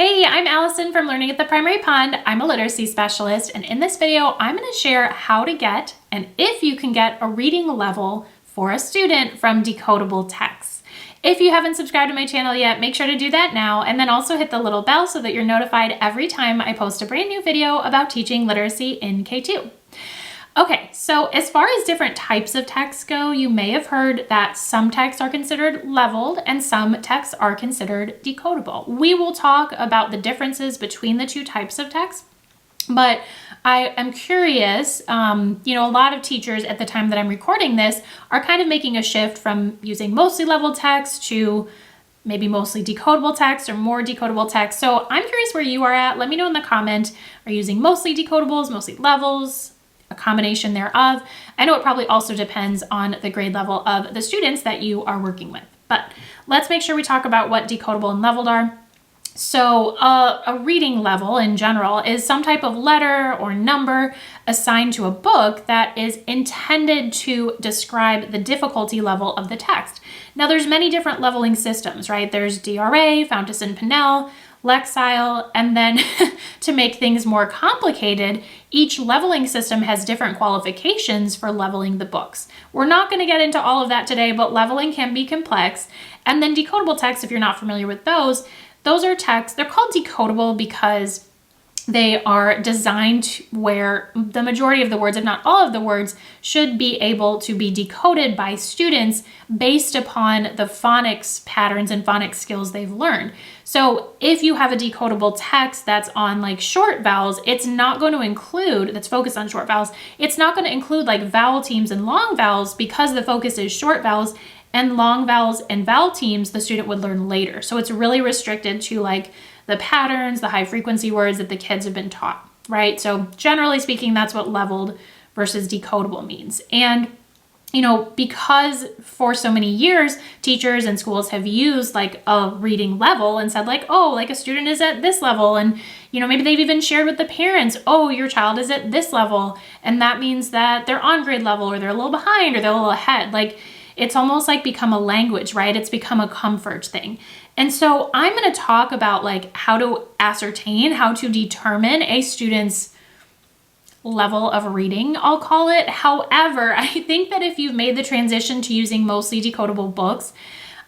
Hey, I'm Allison from Learning at the Primary Pond. I'm a literacy specialist, and in this video, I'm going to share how to get, and if you can get, a reading level for a student from Decodable texts. If you haven't subscribed to my channel yet, make sure to do that now, and then also hit the little bell so that you're notified every time I post a brand new video about teaching literacy in K2. Okay, so as far as different types of texts go, you may have heard that some texts are considered leveled and some texts are considered decodable. We will talk about the differences between the two types of text, but I am curious, a lot of teachers at the time that I'm recording this are kind of making a shift from using mostly leveled text to maybe mostly decodable text or more decodable text. So I'm curious where you are at. Let me know in the comment. Are you using mostly decodables, mostly levels, a combination thereof? I know it probably also depends on the grade level of the students that you are working with, but let's make sure we talk about what decodable and leveled are. So a reading level in general is some type of letter or number assigned to a book that is intended to describe the difficulty level of the text. Now there's many different leveling systems, right? There's DRA, Fountas and Pinnell, Lexile, and then to make things more complicated, each leveling system has different qualifications for leveling the books. We're not going to get into all of that today, but leveling can be complex. And then decodable text, if you're not familiar with those are texts. They're called decodable because they are designed where the majority of the words, if not all of the words, should be able to be decoded by students based upon the phonics patterns and phonics skills they've learned. So if you have a decodable text that's on like short vowels, it's not going to include, that's focused on short vowels, it's not going to include like vowel teams and long vowels because the focus is short vowels, and long vowels and vowel teams the student would learn later. So it's really restricted to like the patterns, the high frequency words that the kids have been taught, right? So generally speaking, that's what leveled versus decodable means. And because for so many years, teachers and schools have used like a reading level and said like, oh, like a student is at this level. And, maybe they've even shared with the parents, oh, your child is at this level. And that means that they're on grade level or they're a little behind or they're a little ahead. Like it's almost like become a language, right? It's become a comfort thing. And so I'm going to talk about like how to ascertain, how to determine a student's level of reading, I'll call it. However, I think that if you've made the transition to using mostly decodable books,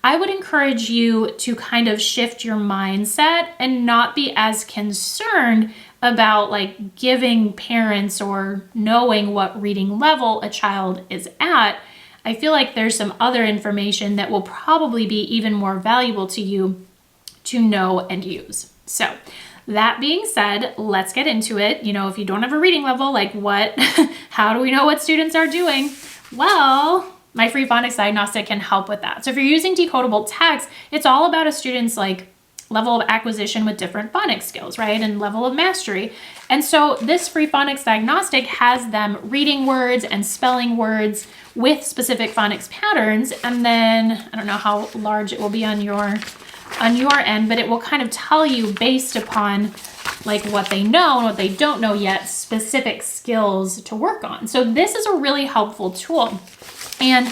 I would encourage you to kind of shift your mindset and not be as concerned about like giving parents or knowing what reading level a child is at. I feel like there's some other information that will probably be even more valuable to you to know and use. So that being said, let's get into it. If you don't have a reading level, like how do we know what students are doing? Well, my free phonics diagnostic can help with that. So if you're using decodable text, it's all about a student's like level of acquisition with different phonics skills, right? And level of mastery. And so this free phonics diagnostic has them reading words and spelling words with specific phonics patterns. And then I don't know how large it will be on your end, but it will kind of tell you based upon like what they know and what they don't know yet, specific skills to work on. So this is a really helpful tool. And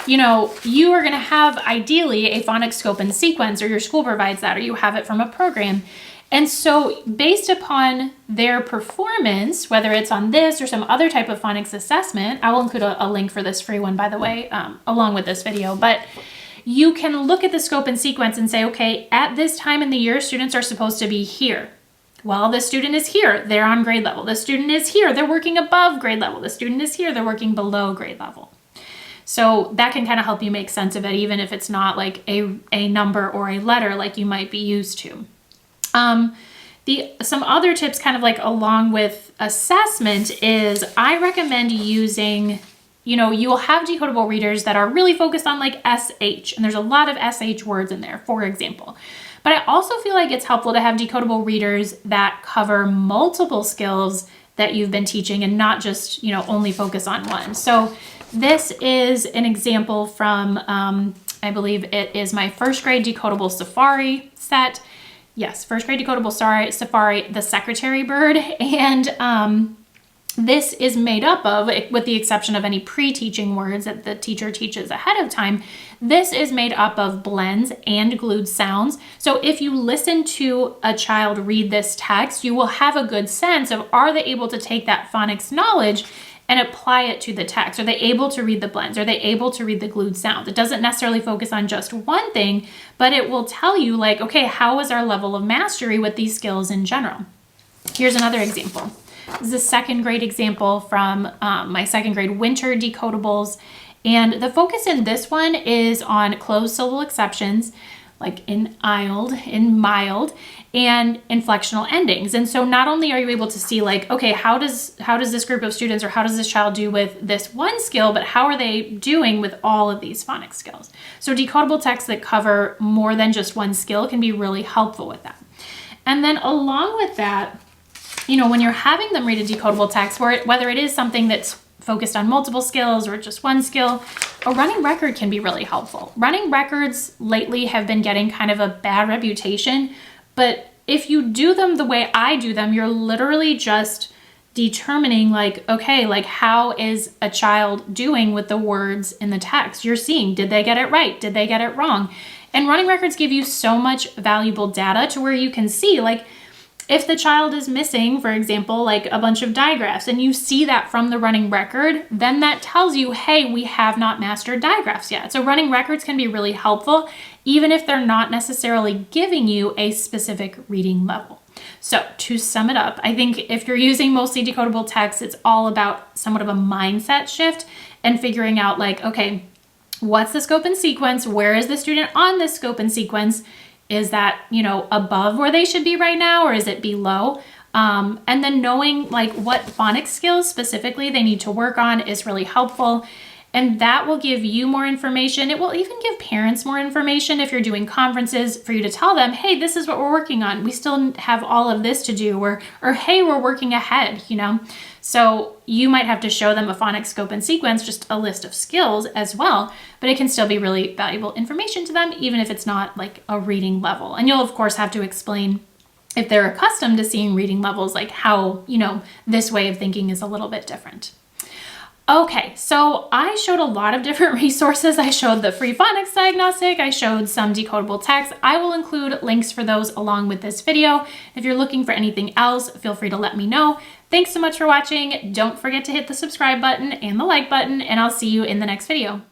you are going to have ideally a phonics scope and sequence, or your school provides that, or you have it from a program. And so based upon their performance, whether it's on this or some other type of phonics assessment, I will include a link for this free one, by the way, along with this video, but you can look at the scope and sequence and say, okay, at this time in the year, students are supposed to be here. Well, the student is here, they're on grade level. The student is here, they're working above grade level. The student is here, they're working below grade level. So that can kind of help you make sense of it, even if it's not like a number or a letter like you might be used to. Some other tips kind of like along with assessment is I recommend using, you will have decodable readers that are really focused on like SH, and there's a lot of SH words in there, for example. But I also feel like it's helpful to have decodable readers that cover multiple skills that you've been teaching and not just, only focus on one. So this is an example from, I believe it is my first grade decodable safari set. Yes, first grade decodable safari, the secretary bird. And This is made up of, with the exception of any pre-teaching words that the teacher teaches ahead of time, this is made up of blends and glued sounds. So if you listen to a child read this text, you will have a good sense of, are they able to take that phonics knowledge and apply it to the text? Are they able to read the blends? Are they able to read the glued sounds? It doesn't necessarily focus on just one thing, but it will tell you like, okay, how is our level of mastery with these skills in general? Here's another example. This is a second grade example from my second grade winter decodables. And the focus in this one is on closed syllable exceptions, like in mild, and inflectional endings. And so not only are you able to see like, okay, how does this group of students, or how does this child do with this one skill, but how are they doing with all of these phonics skills? So decodable texts that cover more than just one skill can be really helpful with that. And then along with that, you know, when you're having them read a decodable text, whether it is something that's focused on multiple skills or just one skill, a running record can be really helpful. Running records lately have been getting kind of a bad reputation, but if you do them the way I do them, you're literally just determining like, okay, like how is a child doing with the words in the text? You're seeing, did they get it right? Did they get it wrong? And running records give you so much valuable data to where you can see like, if the child is missing, for example, like a bunch of digraphs, and you see that from the running record, then that tells you, hey, we have not mastered digraphs yet. So running records can be really helpful, even if they're not necessarily giving you a specific reading level. So to sum it up, I think if you're using mostly decodable text, it's all about somewhat of a mindset shift and figuring out like, okay, what's the scope and sequence? Where is the student on this scope and sequence? Is that, you know, above where they should be right now, or is it below? And then knowing like what phonics skills specifically they need to work on is really helpful. And that will give you more information. It will even give parents more information if you're doing conferences for you to tell them, hey, this is what we're working on. We still have all of this to do, or hey, we're working ahead, you know? So you might have to show them a phonics scope and sequence, just a list of skills as well, but it can still be really valuable information to them, even if it's not like a reading level. And you'll of course have to explain if they're accustomed to seeing reading levels, like how, you know, this way of thinking is a little bit different. Okay, so I showed a lot of different resources. I showed the free phonics diagnostic. I showed some decodable text. I will include links for those along with this video. If you're looking for anything else, feel free to let me know. Thanks so much for watching. Don't forget to hit the subscribe button and the like button, and I'll see you in the next video.